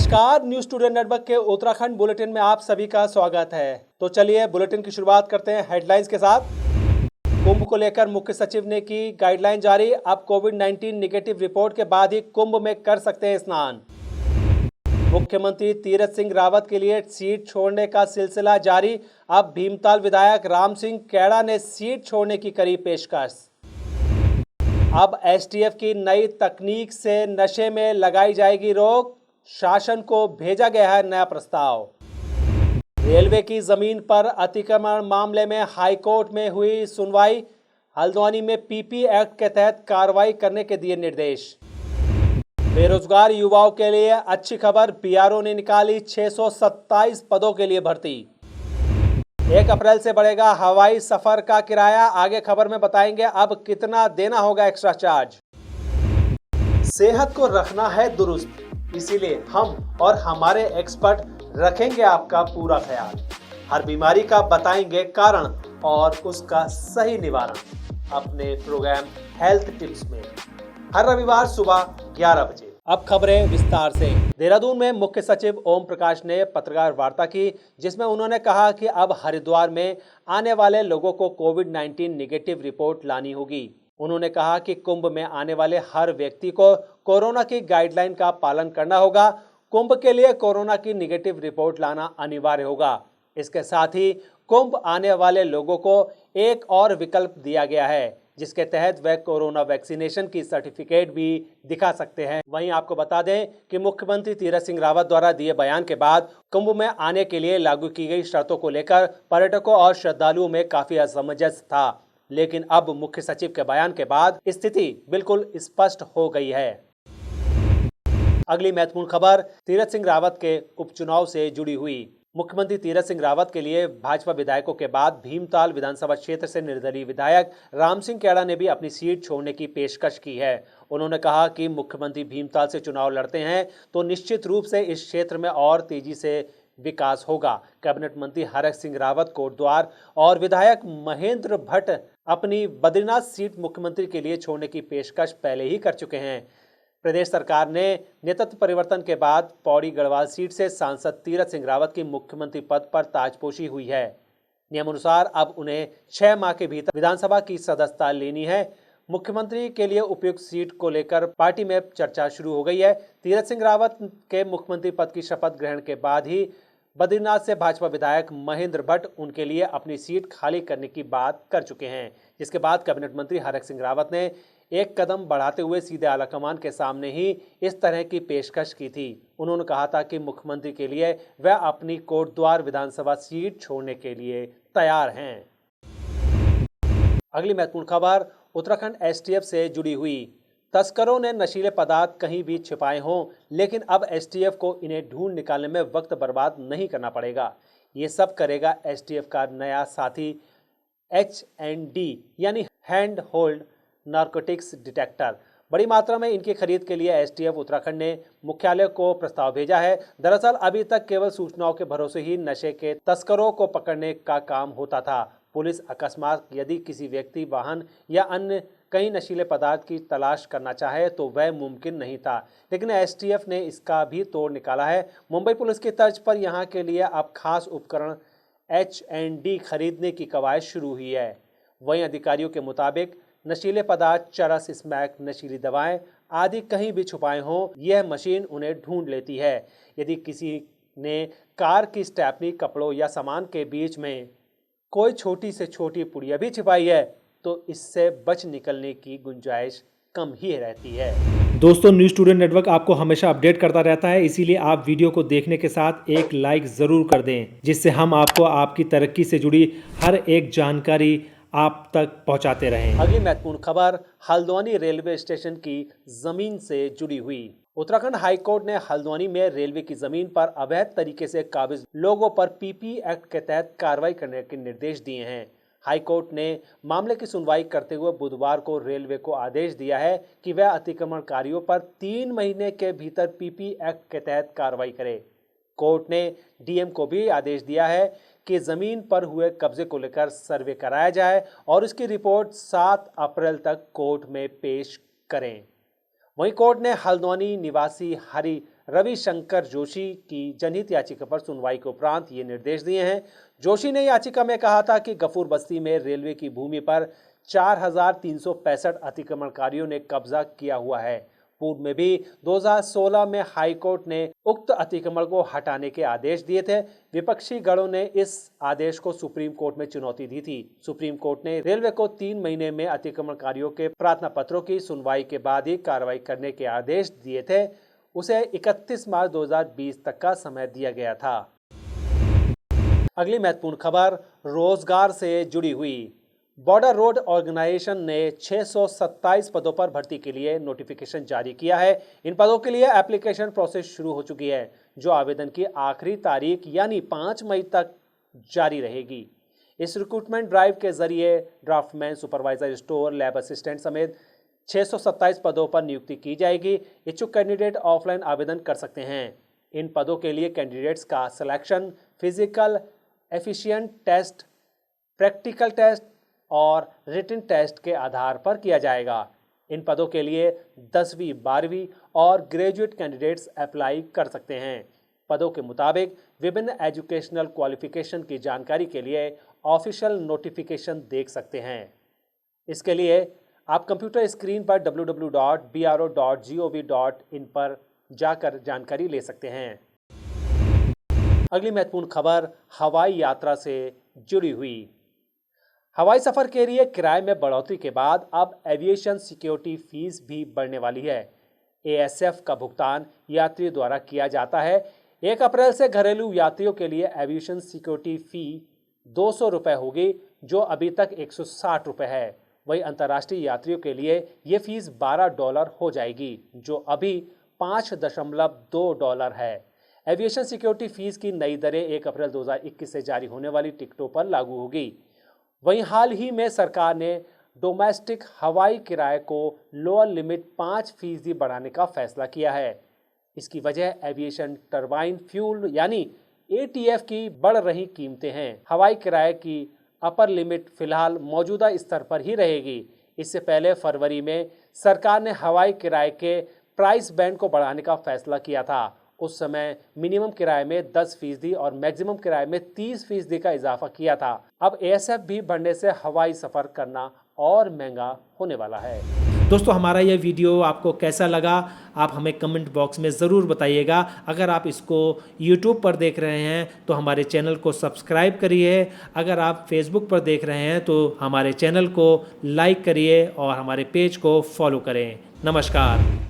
नमस्कार, news today network के Uttarakhand bulletin में आप सभी का स्वागत है। तो चलिए बुलेटिन की शुरुआत करते हैं हेडलाइंस के साथ। कुंभ को लेकर मुख्य सचिव ने की गाइडलाइन जारी। अब कोविड-19 निगेटिव रिपोर्ट के बाद ही कुंभ में कर सकते हैं स्नान। मुख्यमंत्री तीरथ सिंह रावत के लिए सीट छोड़ने का सिलसिला जारी। अब भीमताल विधायक राम सिंह कैड़ा ने सीट छोड़ने की करी पेशकश। अब एसटीएफ की नई तकनीक से नशे में लगाई जाएगी रोक। शासन को भेजा गया है नया प्रस्ताव। रेलवे की जमीन पर अतिक्रमण मामले में हाईकोर्ट में हुई सुनवाई। हल्द्वानी में पीपी एक्ट के तहत कार्रवाई करने के दिए निर्देश। बेरोजगार युवाओं के लिए अच्छी खबर, बीआरओ ने निकाली 627 पदों के लिए भर्ती। 1 अप्रैल से बढ़ेगा हवाई सफर का किराया। आगे खबर में बताएंगे अब कितना देना होगा एक्स्ट्रा चार्ज। सेहत को रखना है दुरुस्त, इसीलिए हम और हमारे एक्सपर्ट रखेंगे आपका पूरा ख्याल। हर बीमारी का बताएंगे कारण और उसका सही निवारण अपने प्रोग्राम हेल्थ टिप्स में, हर रविवार सुबह 11 बजे। अब खबरें विस्तार से। देहरादून में मुख्य सचिव ओम प्रकाश ने पत्रकार वार्ता की, जिसमें उन्होंने कहा कि अब हरिद्वार में आने वाले लोगों को कोविड-19 निगेटिव रिपोर्ट लानी होगी। उन्होंने कहा कि कुंभ में आने वाले हर व्यक्ति को कोरोना की गाइडलाइन का पालन करना होगा। कुंभ के लिए कोरोना की निगेटिव रिपोर्ट लाना अनिवार्य होगा। इसके साथ ही कुंभ आने वाले लोगों को एक और विकल्प दिया गया है, जिसके तहत वह कोरोना वैक्सीनेशन की सर्टिफिकेट भी दिखा सकते हैं। वहीं आपको बता दें कि मुख्यमंत्री तीरथ सिंह रावत द्वारा दिए बयान के बाद कुंभ में आने के लिए लागू की गई शर्तों को लेकर पर्यटकों और श्रद्धालुओं में काफी असमंजस था, लेकिन अब मुख्य सचिव के बयान के बाद स्थिति बिल्कुल स्पष्ट हो गई है। अगली महत्वपूर्ण खबर तीरथ सिंह रावत के उपचुनाव से जुड़ी हुई। मुख्यमंत्री तीरथ सिंह रावत के लिए भाजपा विधायकों के बाद भीमताल विधानसभा क्षेत्र से निर्दलीय विधायक राम सिंह कैड़ा ने भी अपनी सीट छोड़ने की पेशकश की है। उन्होंने कहा कि मुख्यमंत्री भीमताल से चुनाव लड़ते हैं तो निश्चित रूप से इस क्षेत्र में और तेजी से विकास होगा। कैबिनेट मंत्री हरक सिंह रावत कोटद्वार और विधायक महेंद्र भट्ट अपनी बद्रीनाथ सीट मुख्यमंत्री के लिए छोड़ने की पेशकश पहले ही कर चुके हैं। प्रदेश सरकार ने नेतृत्व परिवर्तन के बाद पौड़ी गढ़वाल सीट से सांसद तीरथ सिंह रावत की मुख्यमंत्री पद पर ताजपोशी हुई है। नियमानुसार अब उन्हें 6 माह के भीतर विधानसभा की सदस्यता लेनी है। मुख्यमंत्री के लिए उपयुक्त सीट को लेकर पार्टी में चर्चा शुरू हो गई है। तीरथ सिंह रावत के मुख्यमंत्री पद की शपथ ग्रहण के बाद ही बद्रीनाथ से भाजपा विधायक महेंद्र भट्ट उनके लिए अपनी सीट खाली करने की बात कर चुके हैं, जिसके बाद कैबिनेट मंत्री हरक सिंह रावत ने एक कदम बढ़ाते हुए सीधे आलाकमान के सामने ही इस तरह की पेशकश की थी। उन्होंने कहा था कि मुख्यमंत्री के लिए वह अपनी कोटद्वार विधानसभा सीट छोड़ने के लिए तैयार हैं। अगली महत्वपूर्ण खबर उत्तराखंड एसटीएफ से जुड़ी हुई। तस्करों ने नशीले पदार्थ कहीं भी छिपाए हों, लेकिन अब एसटीएफ को इन्हें ढूंढ निकालने में वक्त बर्बाद नहीं करना पड़ेगा। ये सब करेगा एसटीएफ का नया साथी HND यानी हैंड होल्ड नार्कोटिक्स डिटेक्टर। बड़ी मात्रा में इनकी खरीद के लिए एसटीएफ उत्तराखंड ने मुख्यालय को प्रस्ताव भेजा है। दरअसल अभी तक केवल सूचनाओं के भरोसे ही नशे के तस्करों को पकड़ने का काम होता था। पुलिस अकस्मात यदि किसी व्यक्ति, वाहन या अन्य कई नशीले पदार्थ की तलाश करना चाहे तो वह मुमकिन नहीं था, लेकिन एसटीएफ ने इसका भी तोड़ निकाला है। मुंबई पुलिस की तर्ज पर यहाँ के लिए अब खास उपकरण HND खरीदने की कवायद शुरू हुई है। वहीं अधिकारियों के मुताबिक नशीले पदार्थ, चरस, स्मैक, नशीली दवाएं आदि कहीं भी छुपाए हों, यह मशीन उन्हें ढूंढ लेती है। यदि किसी ने कार की स्टेपनी, कपड़ों या सामान के बीच में कोई छोटी से छोटी पुड़िया भी छिपाई है तो इससे बच निकलने की गुंजाइश कम ही रहती है। दोस्तों, न्यूज टुडे नेटवर्क आपको हमेशा अपडेट करता रहता है, इसीलिए आप वीडियो को देखने के साथ एक लाइक जरूर कर दें, जिससे हम आपको आपकी तरक्की से जुड़ी हर एक जानकारी आप तक पहुंचाते रहें। अगली महत्वपूर्ण खबर हल्द्वानी रेलवे स्टेशन की जमीन से जुड़ी हुई। उत्तराखंड हाईकोर्ट ने हल्द्वानी में रेलवे की जमीन पर अवैध तरीके से काबिज लोगों पर पीपी एक्ट के तहत कार्रवाई करने के निर्देश दिए हैं। हाईकोर्ट ने मामले की सुनवाई करते हुए बुधवार को रेलवे को आदेश दिया है कि वह अतिक्रमणकारियों पर 3 महीने के भीतर पीपी एक्ट के तहत कार्रवाई करे। कोर्ट ने डीएम को भी आदेश दिया है कि जमीन पर हुए कब्जे को लेकर सर्वे कराया जाए और इसकी रिपोर्ट 7 अप्रैल तक कोर्ट में पेश करें। वहीं कोर्ट ने हल्द्वानी निवासी हरि रविशंकर जोशी की जनहित याचिका पर सुनवाई के उपरांत ये निर्देश दिए हैं। जोशी ने याचिका में कहा था कि गफूर बस्ती में रेलवे की भूमि पर 4,365 अतिक्रमणकारियों ने कब्जा किया हुआ है। पूर्व में भी 2016 में हाई कोर्ट ने उक्त अतिक्रमण को हटाने के आदेश दिए थे। विपक्षी गणों ने इस आदेश को सुप्रीम कोर्ट में चुनौती दी थी। सुप्रीम कोर्ट ने रेलवे को 3 महीने में अतिक्रमणकारियों के प्रार्थना पत्रों की सुनवाई के बाद ही कार्रवाई करने के आदेश दिए थे। उसे 31 मार्च 2020 तक का समय दिया गया था। अगली महत्वपूर्ण खबर रोजगार से जुड़ी हुई। बॉर्डर रोड ऑर्गेनाइजेशन ने 627 पदों पर भर्ती के लिए नोटिफिकेशन जारी किया है। इन पदों के लिए एप्लीकेशन प्रोसेस शुरू हो चुकी है, जो आवेदन की आखिरी तारीख यानी 5 मई तक जारी रहेगी। इस रिक्रूटमेंट ड्राइव के जरिए draftsman, supervisor, store, lab assistant समेत 627 पदों पर नियुक्ति की जाएगी। इच्छुक कैंडिडेट ऑफलाइन आवेदन कर सकते हैं। इन पदों के लिए कैंडिडेट्स का selection physical efficient test, practical test और रिटन टेस्ट के आधार पर किया जाएगा। इन पदों के लिए 10वीं, 12वीं और ग्रेजुएट कैंडिडेट्स अप्लाई कर सकते हैं। पदों के मुताबिक विभिन्न एजुकेशनल क्वालिफिकेशन की जानकारी के लिए ऑफिशियल नोटिफिकेशन देख सकते हैं। इसके लिए आप कंप्यूटर स्क्रीन पर www.bro.gov.in पर जाकर जानकारी ले सकते हैं। अगली महत्वपूर्ण खबर हवाई यात्रा से जुड़ी हुई। हवाई सफर के लिए किराए में बढ़ोतरी के बाद अब एविएशन सिक्योरिटी फीस भी बढ़ने वाली है। एएसएफ का भुगतान यात्रियों द्वारा किया जाता है। 1 अप्रैल से घरेलू यात्रियों के लिए एविएशन सिक्योरिटी फी 200 रुपये होगी, जो अभी तक 160 रुपये है। वहीं अंतर्राष्ट्रीय यात्रियों के लिए ये फीस $12 हो जाएगी, जो अभी $5.2 है। एविएशन सिक्योरिटी फीस की नई दरें 1 अप्रैल 2021 से जारी होने वाली टिकटों पर लागू होगी। वहीं हाल ही में सरकार ने डोमेस्टिक हवाई किराए को लोअर लिमिट 5% बढ़ाने का फैसला किया है। इसकी वजह एविएशन टरबाइन फ्यूल यानी एटीएफ की बढ़ रही कीमतें हैं। हवाई किराए की अपर लिमिट फिलहाल मौजूदा स्तर पर ही रहेगी। इससे पहले फरवरी में सरकार ने हवाई किराए के प्राइस बैंड को बढ़ाने का फैसला किया था। उस समय मिनिमम किराए में 10% और मैक्सिमम किराए में 30% का इजाफा किया था। अब एएसएफ भी बढ़ने से हवाई सफ़र करना और महंगा होने वाला है। दोस्तों, हमारा यह वीडियो आपको कैसा लगा आप हमें कमेंट बॉक्स में ज़रूर बताइएगा। अगर आप इसको YouTube पर देख रहे हैं तो हमारे चैनल को सब्सक्राइब करिए। अगर आप Facebook पर देख रहे हैं तो हमारे चैनल को लाइक करिए और हमारे पेज को फॉलो करें। नमस्कार।